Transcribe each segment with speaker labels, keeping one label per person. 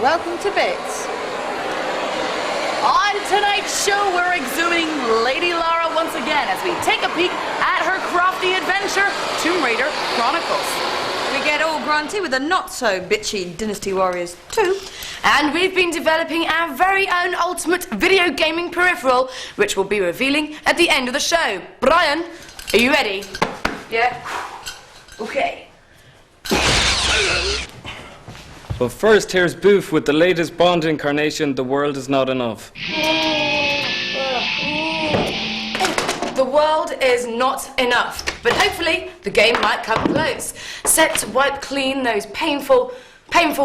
Speaker 1: welcome to Bits. On tonight's show, we're exhuming Lady Lara once again as we take a peek at her crafty adventure, Tomb Raider Chronicles.
Speaker 2: We get all grunty with a not-so-bitchy Dynasty Warriors 2.
Speaker 3: And we've been developing our very own ultimate video gaming peripheral, which we'll be revealing at the end of the show. Brian, are you ready?
Speaker 2: Yeah.
Speaker 3: Okay.
Speaker 4: But first, here's Boof with the latest Bond incarnation, The World Is Not Enough.
Speaker 3: The world is not enough, but hopefully the game might come close. Set to wipe clean those painful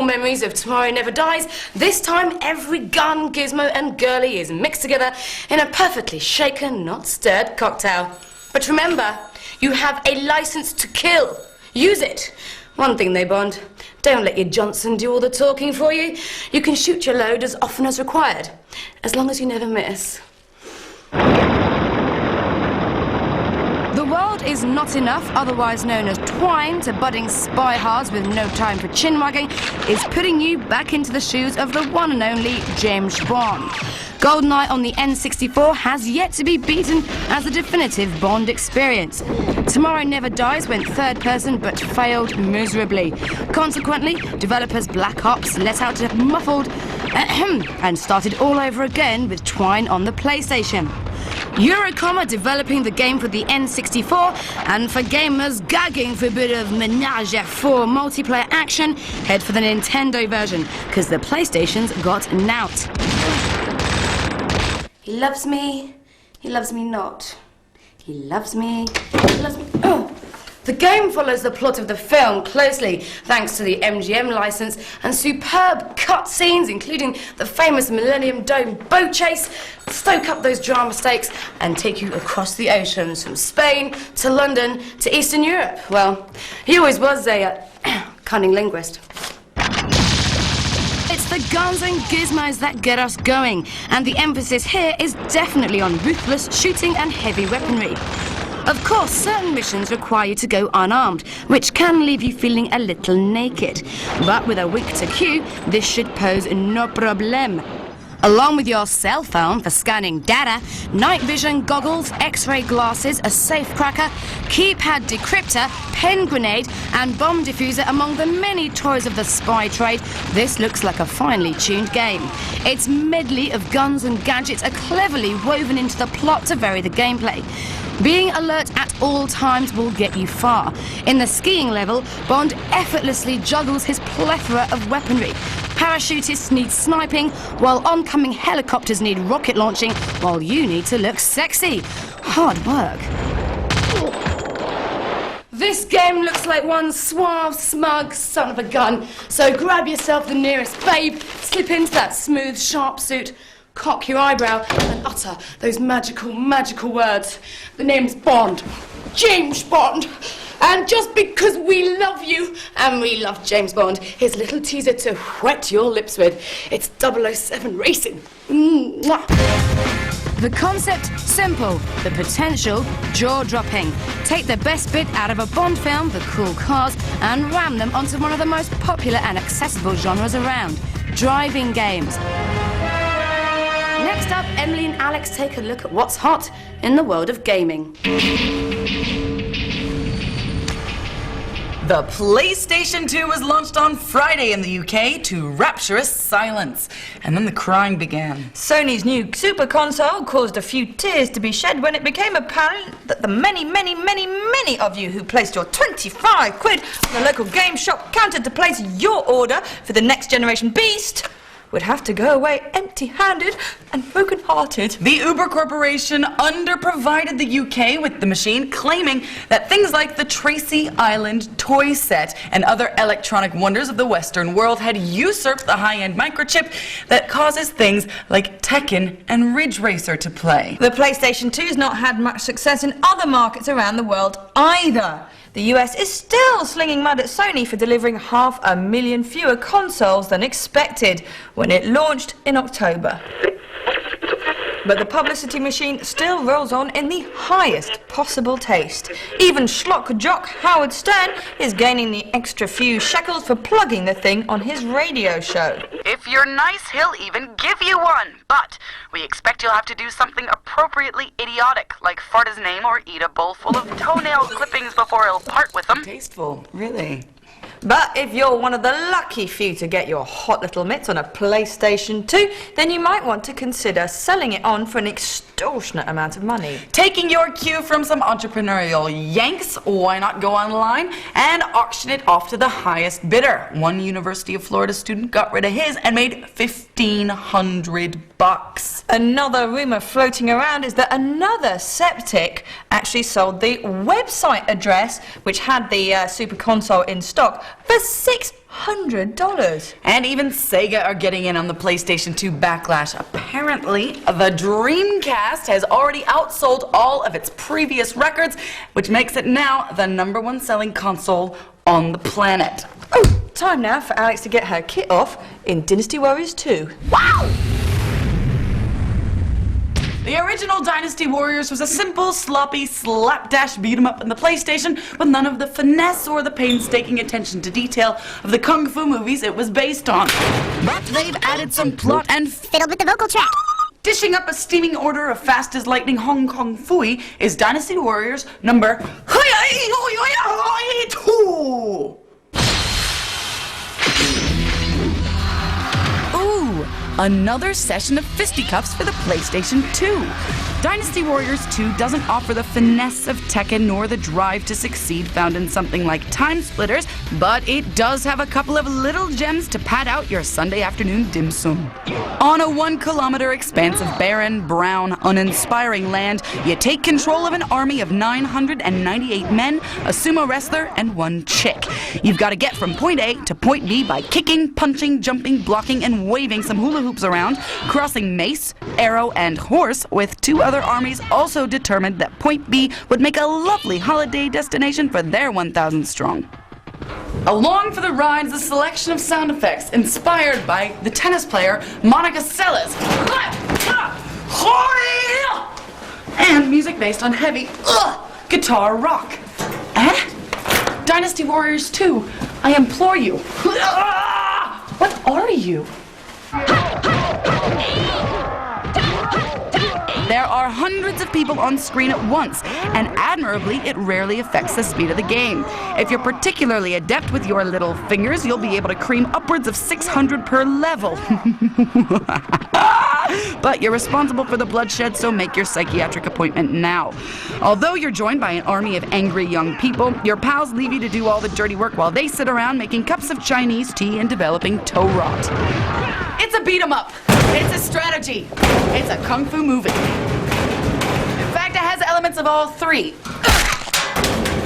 Speaker 3: memories of Tomorrow Never Dies. This time, every gun, gizmo and girly is mixed together in a perfectly shaken, not stirred cocktail. But remember, you have a license to kill. Use it. One thing though, Bond, don't let your Johnson do all the talking for you. You can shoot your load as often as required, as long as you never miss. The World Is Not Enough, otherwise known as Twine to budding spy-hards with no time for chin-wagging, is putting you back into the shoes of the one and only James Bond. GoldenEye on the N64 has yet to be beaten as a definitive Bond experience. Tomorrow Never Dies went third person but failed miserably. Consequently, developers Black Ops let out a muffled and started all over again with Twine on the PlayStation. Eurocom are developing the game for the N64, and for gamers gagging for a bit of menage a four multiplayer action, head for the Nintendo version, because the PlayStation's got nout. He loves me not. He loves me, Oh! The game follows the plot of the film closely, thanks to the MGM license and superb cutscenes, including the famous Millennium Dome boat chase, stoke up those drama stakes and take you across the oceans from Spain to London to Eastern Europe. Well, he always was a cunning linguist. It's the guns and gizmos that get us going, and the emphasis here is definitely on ruthless shooting and heavy weaponry. Of course, certain missions require you to go unarmed, which can leave you feeling a little naked. But with a wink to Q, this should pose no problem. Along with your cell phone for scanning data, night vision goggles, X-ray glasses, a safecracker, keypad decryptor, pen grenade, and bomb diffuser among the many toys of the spy trade, this looks like a finely tuned game. Its medley of guns and gadgets are cleverly woven into the plot to vary the gameplay. Being alert at all times will get you far. In the skiing level, Bond effortlessly juggles his plethora of weaponry. Parachutists need sniping, while oncoming helicopters need rocket launching, while you need to look sexy. Hard work. This game looks like one suave, smug son of a gun, so grab yourself the nearest babe, slip into that smooth, sharp suit, cock your eyebrow and utter those magical, magical words. The name's Bond. James Bond. And just because we love you and we love James Bond, here's a little teaser to wet your lips with. It's 007 Racing. Mwah. The concept, simple. The potential, jaw-dropping. Take the best bit out of a Bond film, the cool cars, and ram them onto one of the most popular and accessible genres around, driving games. Next up, Emily and Alex take a look at what's hot in the world of gaming.
Speaker 1: The PlayStation 2 was launched on Friday in the UK to rapturous silence, and then the crying began.
Speaker 2: Sony's new Super Console caused a few tears to be shed when it became apparent that the many of you who placed your 25 quid on the local game shop counter to place your order for the next generation beast would have to go away empty-handed and broken-hearted.
Speaker 1: The Uber Corporation underprovided the UK with the machine, claiming that things like the Tracy Island toy set and other electronic wonders of the Western world had usurped the high-end microchip that causes things like Tekken and Ridge Racer to play.
Speaker 2: The PlayStation 2's not had much success in other markets around the world either. The US is still slinging mud at Sony for delivering 500,000 fewer consoles than expected when it launched in October. But the publicity machine still rolls on in the highest possible taste. Even schlock jock Howard Stern is gaining the extra few shekels for plugging the thing on his radio show.
Speaker 1: If you're nice, he'll even give you one. But we expect you'll have to do something appropriately idiotic, like fart his name or eat a bowl full of toenail clippings before he'll part with them.
Speaker 5: Tasteful, really.
Speaker 2: But if you're one of the lucky few to get your hot little mitts on a PlayStation 2, then you might want to consider selling it on for an extortionate amount of money.
Speaker 1: Taking your cue from some entrepreneurial Yanks, why not go online and auction it off to the highest bidder? One University of Florida student got rid of his and made $1,500.
Speaker 2: Another rumour floating around is that another septic actually sold the website address, which had the Super Console in stock, for $600.
Speaker 1: And even Sega are getting in on the PlayStation 2 backlash. Apparently, the Dreamcast has already outsold all of its previous records, which makes it now the #1 selling console on the planet.
Speaker 2: Oh, time now for Alex to get her kit off in Dynasty Warriors 2.
Speaker 1: Wow! The original Dynasty Warriors was a simple, sloppy, slapdash beat-em-up in the PlayStation with none of the finesse or the painstaking attention to detail of the kung fu movies it was based on. But they've added some plot and
Speaker 6: Fiddled with the vocal track.
Speaker 1: dishing up a steaming order of fast-as-lightning Hong Kong Fooey is Dynasty Warriors number 2. Ooh, another session of fisticuffs for the PlayStation 2. Dynasty Warriors 2 doesn't offer the finesse of Tekken nor the drive to succeed found in something like Time Splitters, but it does have a couple of little gems to pad out your Sunday afternoon dim sum. On a 1-kilometer expanse of barren, brown, uninspiring land, you take control of an army of 998 men, a sumo wrestler, and one chick. You've got to get from point A to point B by kicking, punching, jumping, blocking, and waving some hula hoops around, crossing mace, arrow, and horse, with 2 other armies also determined that point B would make a lovely holiday destination for their 1,000 strong. Along for the ride is a selection of sound effects inspired by the tennis player Monica Seles. And music based on heavy guitar rock. Dynasty Warriors 2, I implore you. What are you? There are hundreds of people on screen at once, and admirably, it rarely affects the speed of the game. If you're particularly adept with your little fingers, you'll be able to cream upwards of 600 per level. But you're responsible for the bloodshed, so make your psychiatric appointment now. Although you're joined by an army of angry young people, your pals leave you to do all the dirty work while they sit around making cups of Chinese tea and developing toe rot. It's a beat-em-up. It's a strategy. It's a kung fu movie. In fact, it has elements of all 3.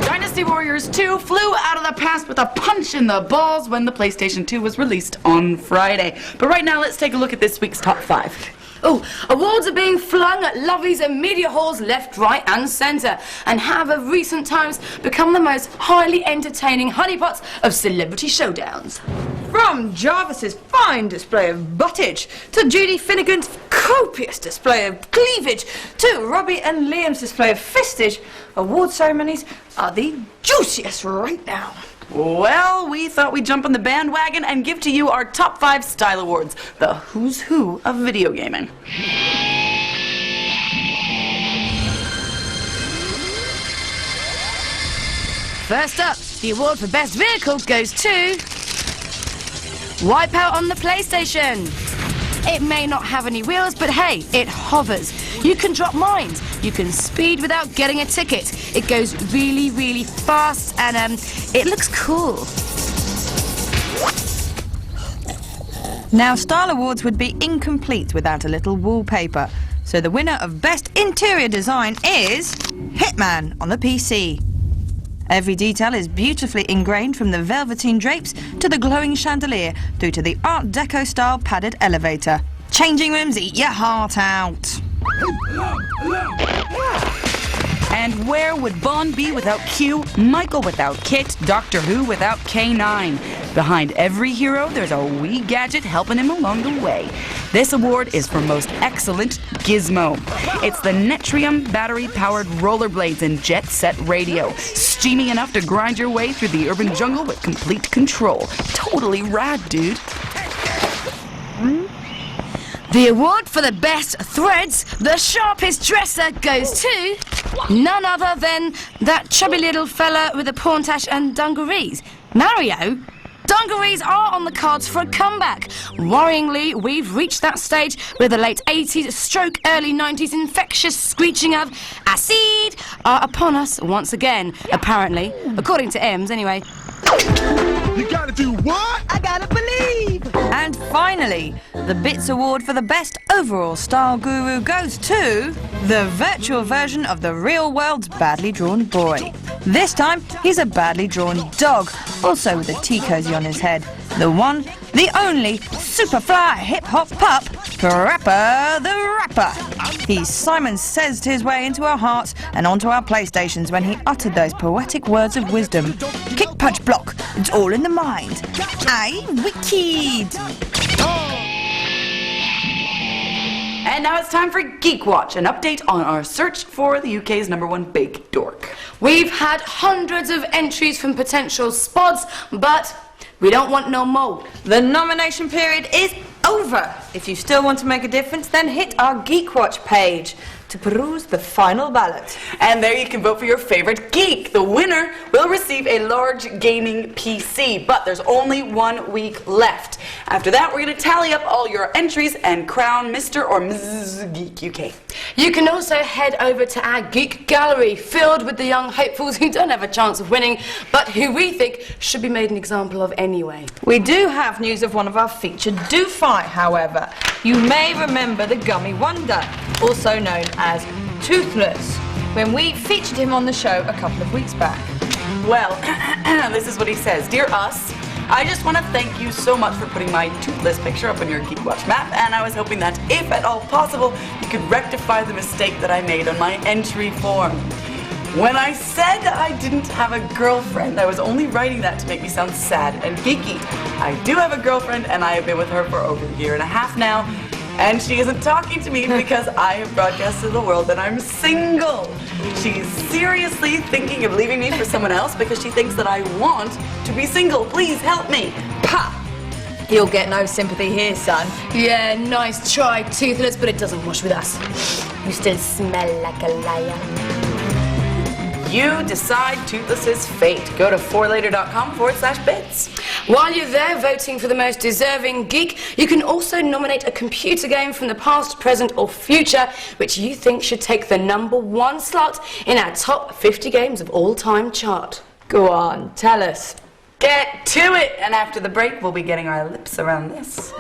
Speaker 1: Dynasty Warriors 2 flew out of the past with a punch in the balls when the PlayStation 2 was released on Friday. But right now, let's take a look at this week's top 5.
Speaker 3: Oh, awards are being flung at lovies and media halls left, right and centre, and have of recent times become the most highly entertaining honeypots of celebrity showdowns.
Speaker 2: From Jarvis's fine display of buttage, to Judy Finnegan's copious display of cleavage, to Robbie and Liam's display of fistage, award ceremonies are the juiciest right now.
Speaker 1: Well, we thought we'd jump on the bandwagon and give to you our top 5 style awards, the who's who of video gaming.
Speaker 3: First up, the award for Best Vehicle goes to Wipeout on the PlayStation. It may not have any wheels, but hey, it hovers. You can drop mines. You can speed without getting a ticket. It goes really, really fast, and it looks cool.
Speaker 2: Now, Style Awards would be incomplete without a little wallpaper. So the winner of Best Interior Design is Hitman on the PC. Every detail is beautifully ingrained, from the velveteen drapes to the glowing chandelier through to the Art Deco style padded elevator. Changing rooms eat your heart out.
Speaker 1: And where would Bond be without Q, Michael without Kit, Doctor Who without K9? Behind every hero, there's a wee gadget helping him along the way. This award is for Most Excellent Gizmo. It's the Netrium battery-powered rollerblades and jet set radio. Steamy enough to grind your way through the urban jungle with complete control. Totally rad, dude.
Speaker 3: The award for the best threads, the sharpest dresser, goes to none other than that chubby little fella with the pauntache and dungarees. Mario? Dungarees are on the cards for a comeback. Worryingly, we've reached that stage where the late 80s stroke early 90s infectious screeching of acid are upon us once again, apparently. According to Ems, anyway.
Speaker 5: You gotta do what?
Speaker 2: I gotta believe! And finally, the Bits Award for the best overall style guru goes to the virtual version of the real world's badly drawn boy. This time, he's a badly drawn dog, also with a tea cozy on his head. The one, the only, superfly hip-hop pup, Parappa the Rapper. He Simon Says his way into our hearts and onto our PlayStations when he uttered those poetic words of wisdom. Kick, punch, block, it's all in the mind. Aye, wicked!
Speaker 1: And now it's time for Geek Watch, an update on our search for the UK's #1 big dork.
Speaker 3: We've had hundreds of entries from potential spots, but we don't want no more.
Speaker 2: The nomination period is over. If you still want to make a difference, then hit our Geek Watch page to peruse the final ballot.
Speaker 1: And there you can vote for your favorite geek. The winner will receive a large gaming PC, but there's only 1 week left. After that, we're going to tally up all your entries and crown Mr. or Mrs. Geek UK.
Speaker 3: You can also head over to our Geek Gallery, filled with the young hopefuls who don't have a chance of winning, but who we think should be made an example of anyway.
Speaker 2: We do have news of one of our featured do-fi, however. You may remember the Gummy Wonder, also known as Toothless, when we featured him on the show a couple of weeks back.
Speaker 1: Well, this is what he says. Dear Us, I just want to thank you so much for putting my toothless picture up on your Geek Watch map, and I was hoping that, if at all possible, you could rectify the mistake that I made on my entry form. When I said I didn't have a girlfriend, I was only writing that to make me sound sad and geeky. I do have a girlfriend, and I have been with her for over 1.5 years now, and she isn't talking to me because I have broadcast to the world that I'm single. She's seriously thinking of leaving me for someone else because she thinks that I want to be single. Please help me.
Speaker 2: Pa! You'll get no sympathy here, son.
Speaker 3: Yeah, nice try, Toothless, but it doesn't wash with us. You still smell like a liar.
Speaker 1: You decide Toothless's fate. Go to 4later.com/bits.
Speaker 3: While you're there voting for the most deserving geek, you can also nominate a computer game from the past, present, or future which you think should take the #1 slot in our top 50 games of all time chart.
Speaker 2: Go on, tell us.
Speaker 1: Get to it! And after the break, we'll be getting our lips around this.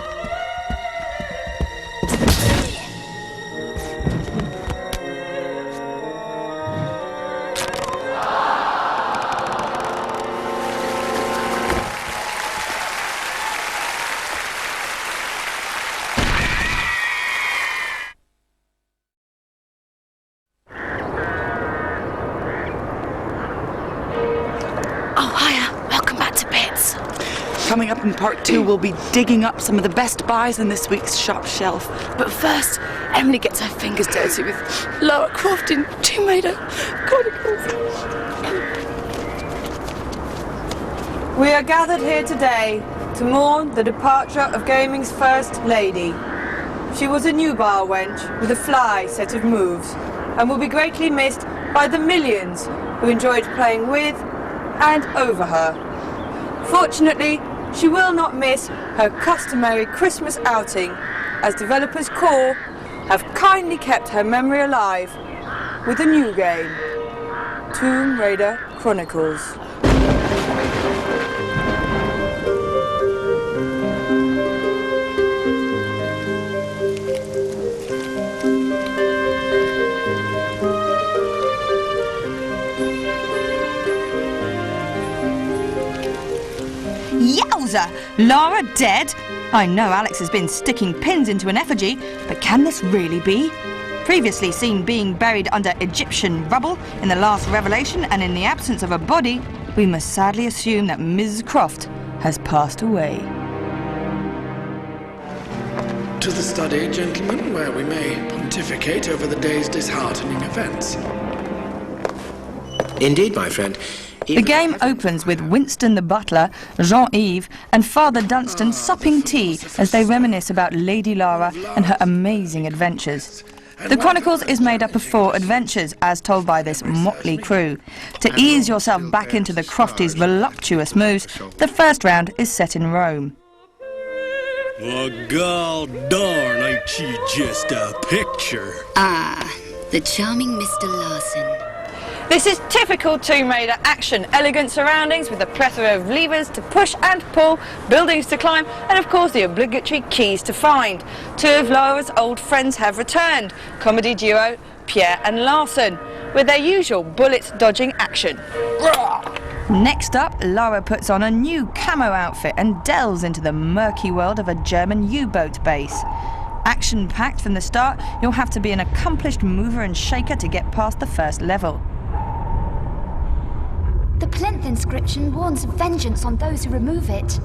Speaker 1: Coming up in part 2, we'll be digging up some of the best buys in this week's shop shelf.
Speaker 3: But first, Emily gets her fingers dirty with Lara Croft in Tomb Raider Chronicles.
Speaker 2: We are gathered here today to mourn the departure of gaming's first lady. She was a nubile wench with a fly set of moves, and will be greatly missed by the millions who enjoyed playing with and over her. Fortunately, she will not miss her customary Christmas outing, as developers Core have kindly kept her memory alive with a new game, Tomb Raider Chronicles. Yowza! Lara dead? I know Alex has been sticking pins into an effigy, but can this really be? Previously seen being buried under Egyptian rubble in the last revelation and in the absence of a body, we must sadly assume that Ms. Croft has passed away.
Speaker 6: To the study, gentlemen, where we may pontificate over the day's disheartening events.
Speaker 7: Indeed, my friend.
Speaker 2: The game opens with Winston the butler, Jean-Yves, and Father Dunstan supping tea as they reminisce about Lady Lara and her amazing adventures. The Chronicles is made up of 4 adventures, as told by this motley crew. To ease yourself back into the Crofties' voluptuous moves, the first round is set in Rome.
Speaker 8: Well, god darn, ain't she just a picture?
Speaker 3: Ah, the charming Mr. Larson.
Speaker 2: This is typical Tomb Raider action. Elegant surroundings with a plethora of levers to push and pull, buildings to climb, and of course the obligatory keys to find. 2 of Lara's old friends have returned. Comedy duo Pierre and Larson, with their usual bullet-dodging action. Next up, Lara puts on a new camo outfit and delves into the murky world of a German U-boat base. Action-packed from the start, you'll have to be an accomplished mover and shaker to get past the first level.
Speaker 9: The plinth inscription warns of vengeance on those who remove it.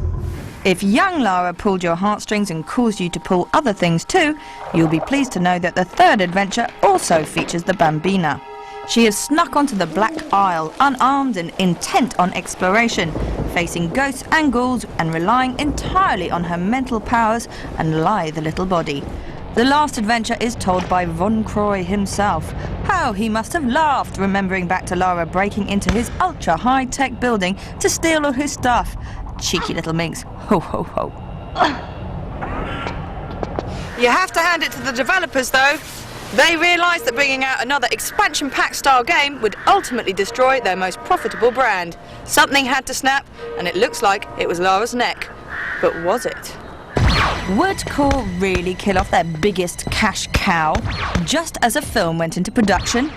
Speaker 2: If young Lara pulled your heartstrings and caused you to pull other things too, you'll be pleased to know that the third adventure also features the Bambina. She has snuck onto the Black Isle, unarmed and intent on exploration, facing ghosts and ghouls and relying entirely on her mental powers and lithe little body. The last adventure is told by Von Croy himself. How he must have laughed remembering back to Lara breaking into his ultra-high-tech building to steal all his stuff. Cheeky little minx. Ho, ho, ho. You have to hand it to the developers, though. They realised that bringing out another expansion pack style game would ultimately destroy their most profitable brand. Something had to snap, and it looks like it was Lara's neck. But was it? Would Core really kill off their biggest cash cow just as a film went into production?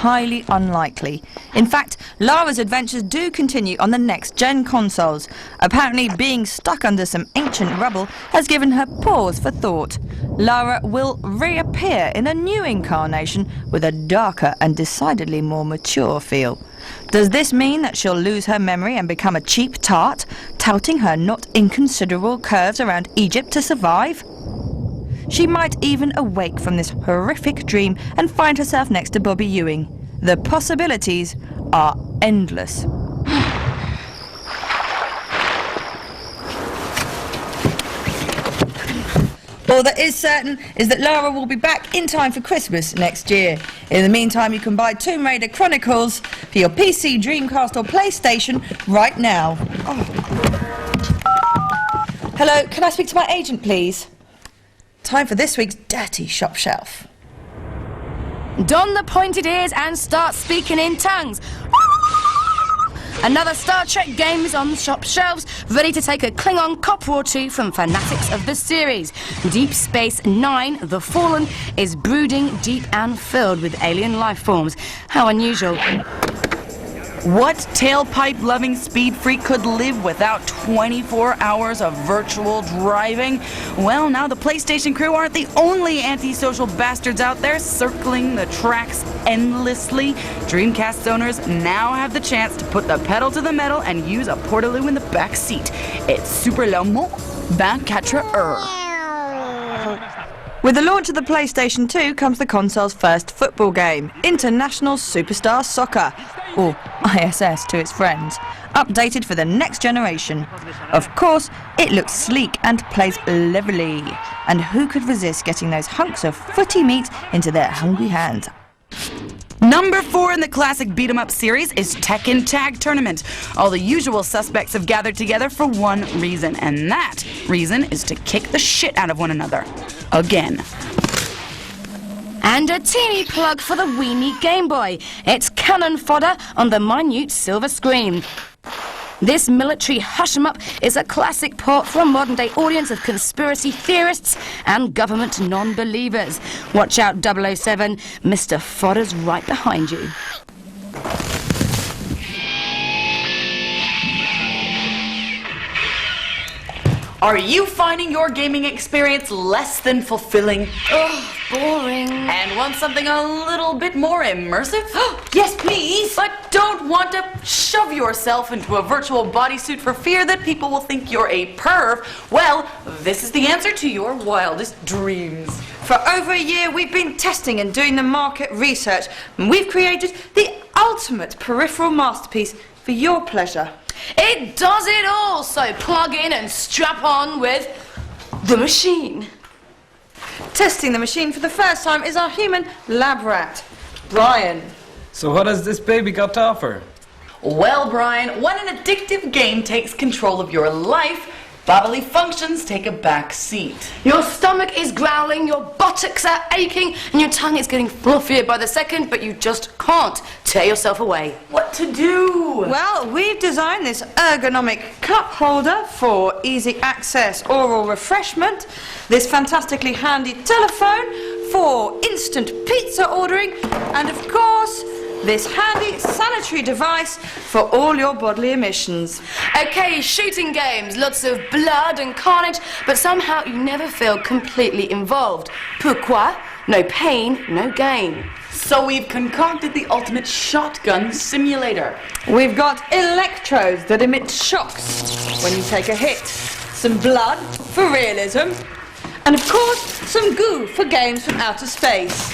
Speaker 2: Highly unlikely. In fact, Lara's adventures do continue on the next-gen consoles. Apparently, being stuck under some ancient rubble has given her pause for thought. Lara will reappear in a new incarnation with a darker and decidedly more mature feel. Does this mean that she'll lose her memory and become a cheap tart, touting her not inconsiderable curves around Egypt to survive? She might even awake from this horrific dream and find herself next to Bobby Ewing. The possibilities are endless. All that is certain is that Lara will be back in time for Christmas next year. In the meantime, you can buy Tomb Raider Chronicles for your PC, Dreamcast or PlayStation right now. Oh. Hello, can I speak to my agent, please? Time for this week's Dirty Shop Shelf.
Speaker 3: Don the pointed ears and start speaking in tongues. Another Star Trek game is on the shop shelves, ready to take a Klingon copper or two from fanatics of the series. Deep Space Nine, The Fallen, is brooding, deep and filled with alien life forms. How unusual.
Speaker 1: What tailpipe-loving speed freak could live without 24 hours of virtual driving? Well, now the PlayStation crew aren't the only antisocial bastards out there circling the tracks endlessly. Dreamcast owners now have the chance to put the pedal to the metal and use a portaloo in the back seat. It's super le mot 24 heures.
Speaker 2: With the launch of the PlayStation 2 comes the console's first football game, International Superstar Soccer, or ISS to its friends, updated for the next generation. Of course, it looks sleek and plays levelly, and who could resist getting those hunks of footy meat into their hungry hands?
Speaker 1: Number 4 in the classic beat-em-up series is Tekken Tag Tournament. All the usual suspects have gathered together for one reason, and that reason is to kick the shit out of one another. Again.
Speaker 3: And a teeny plug for the weenie Game Boy. It's cannon fodder on the minute silver screen. This military hush-em-up is a classic port for a modern-day audience of conspiracy theorists and government non-believers. Watch out, 007. Mr. Fodder's right behind you.
Speaker 1: Are you finding your gaming experience less than fulfilling?
Speaker 2: Oh
Speaker 3: boring.
Speaker 1: And want something a little bit more immersive?
Speaker 2: Yes, please.
Speaker 1: But don't want to shove yourself into a virtual bodysuit for fear that people will think you're a perv? Well, this is the answer to your wildest dreams.
Speaker 2: For over a year, we've been testing and doing the market research, and we've created the ultimate peripheral masterpiece for your pleasure.
Speaker 3: It does it all, so plug in and strap on with the machine.
Speaker 2: Testing the machine for the first time is our human lab rat, Brian.
Speaker 4: So what has this baby got to offer?
Speaker 1: Well, Brian, when an addictive game takes control of your life, bodily functions take a back seat.
Speaker 3: Your stomach is growling, your buttocks are aching, and your tongue is getting fluffier by the second, but you just can't tear yourself away.
Speaker 1: What to do?
Speaker 2: Well, we've designed this ergonomic cup holder for easy access oral refreshment, this fantastically handy telephone for instant pizza ordering, and of course, this handy sanitary device for all your bodily emissions.
Speaker 3: Okay, shooting games, lots of blood and carnage, but somehow you never feel completely involved. Pourquoi? No pain, no gain.
Speaker 1: So we've concocted the ultimate shotgun simulator.
Speaker 2: We've got electrodes that emit shocks when you take a hit, some blood for realism, and of course, some goo for games from outer space.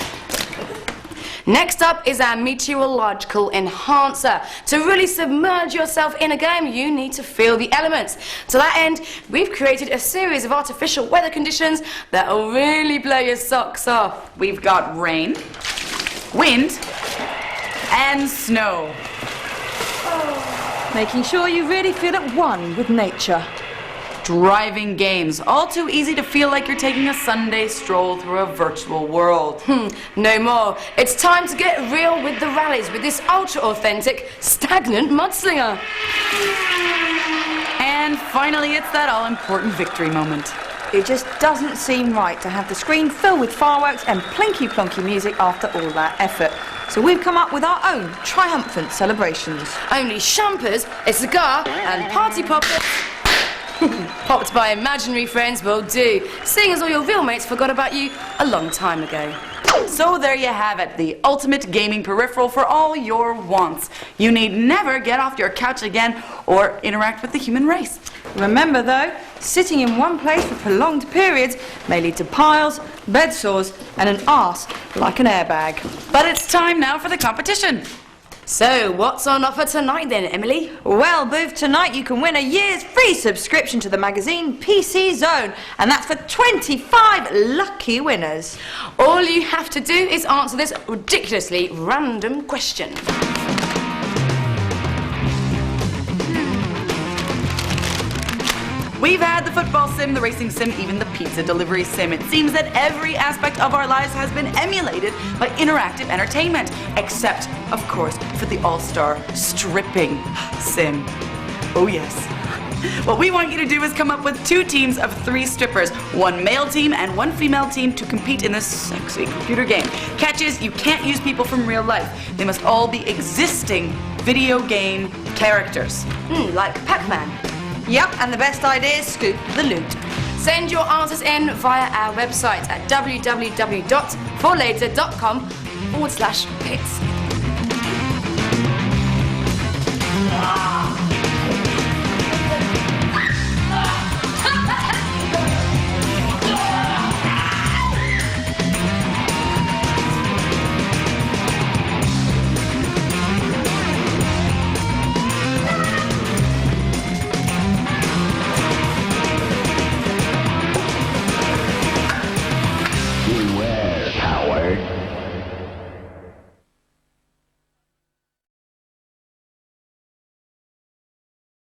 Speaker 3: Next up is our meteorological enhancer. To really submerge yourself in a game, you need to feel the elements. To that end, we've created a series of artificial weather conditions that will really blow your socks off.
Speaker 1: We've got rain, wind, and snow.
Speaker 2: Making sure you really feel at one with nature.
Speaker 1: Driving games, all too easy to feel like you're taking a Sunday stroll through a virtual world.
Speaker 3: No more. It's time to get real with the rallies with this ultra-authentic, stagnant mudslinger.
Speaker 1: And finally, it's that all-important victory moment.
Speaker 2: It just doesn't seem right to have the screen filled with fireworks and plinky-plonky music after all that effort. So we've come up with our own triumphant celebrations.
Speaker 3: Only champers, a cigar, and party poppers. Popped by imaginary friends will do, seeing as all your real mates forgot about you a long time ago.
Speaker 1: So there you have it, the ultimate gaming peripheral for all your wants. You need never get off your couch again or interact with the human race.
Speaker 2: Remember though, sitting in one place for prolonged periods may lead to piles, bed sores, and an arse like an airbag.
Speaker 1: But it's time now for the competition.
Speaker 3: So, what's on offer tonight then, Emily?
Speaker 2: Well, Booth, tonight you can win a year's free subscription to the magazine PC Zone, and that's for 25 lucky winners.
Speaker 3: All you have to do is answer this ridiculously random question.
Speaker 1: We've had the football sim, the racing sim, even the pizza delivery sim. It seems that every aspect of our lives has been emulated by interactive entertainment, except, of course, for the all-star stripping sim. Oh yes. What we want you to do is come up with 2 teams of 3 strippers, 1 male team and 1 female team to compete in this sexy computer game. Catch is, you can't use people from real life. They must all be existing video game characters.
Speaker 3: Like Pac-Man.
Speaker 2: Yep, and the best idea is scoop the loot.
Speaker 3: Send your answers in via our website at www.forlater.com/pits.